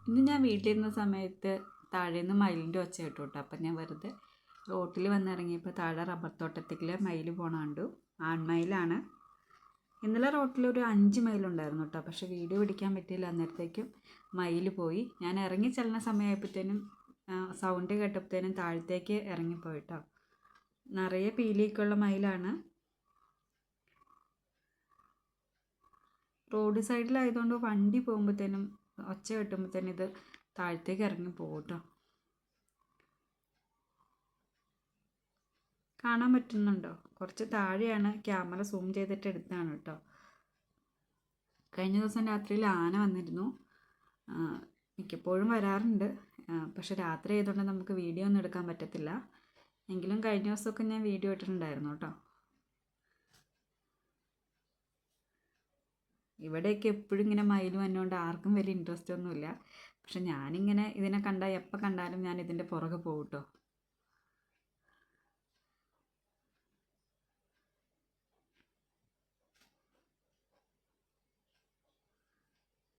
ഇന്ന് ഞാൻ വീട്ടിലിരുന്ന സമയത്ത് താഴേന്ന് മയിലിൻ്റെ ഒച്ച കേട്ടു കേട്ടോ. അപ്പം ഞാൻ വെറുതെ റോട്ടിൽ വന്നിറങ്ങിയപ്പോൾ താഴെ റബ്ബർ തോട്ടത്തിൽ മയിൽ പോണ കണ്ടു. ആൺമയിലാണ്. ഇന്നലെ റോട്ടിലൊരു 5 മയിലുണ്ടായിരുന്നു കേട്ടോ. പക്ഷെ വീഡിയോ പിടിക്കാൻ പറ്റിയില്ല. അന്നേരത്തേക്കും മയിൽ പോയി. ഞാൻ ഇറങ്ങി ചെല്ലുന്ന സമയമായപ്പോഴത്തേനും സൗണ്ട് കേട്ടപ്പോഴത്തേനും താഴത്തേക്ക് ഇറങ്ങിപ്പോയി കേട്ടോ. നിറയെ പീലിയൊക്കെ ഉള്ള മയിലാണ്. റോഡ് സൈഡിലായതുകൊണ്ട് വണ്ടി പോകുമ്പോഴത്തേനും ഒച്ച കെട്ടുമ്പോഴത്തേനും ഇത് താഴത്തേക്ക് ഇറങ്ങി പോകും കേട്ടോ. കാണാൻ പറ്റുന്നുണ്ടോ? കുറച്ച് താഴെയാണ്, ക്യാമറ സൂം ചെയ്തിട്ട് എടുത്താണ് കേട്ടോ. കഴിഞ്ഞ ദിവസം രാത്രിയിൽ ആന വന്നിരുന്നു. മിക്കപ്പോഴും വരാറുണ്ട്. പക്ഷെ രാത്രി ആയതുകൊണ്ട് നമുക്ക് വീഡിയോ ഒന്നും എടുക്കാൻ പറ്റത്തില്ല. എങ്കിലും കഴിഞ്ഞ ദിവസമൊക്കെ ഞാൻ വീഡിയോ ഇട്ടിട്ടുണ്ടായിരുന്നു കേട്ടോ. ഇവിടെയൊക്കെ എപ്പോഴും ഇങ്ങനെ മയിൽ വന്നുകൊണ്ട് ആർക്കും വലിയ ഇൻട്രസ്റ്റ് ഒന്നുമില്ല. പക്ഷെ ഞാനിങ്ങനെ ഇതിനെ കണ്ടാൽ എപ്പോൾ കണ്ടാലും ഞാൻ ഇതിൻ്റെ പുറകെ പോകും കേട്ടോ.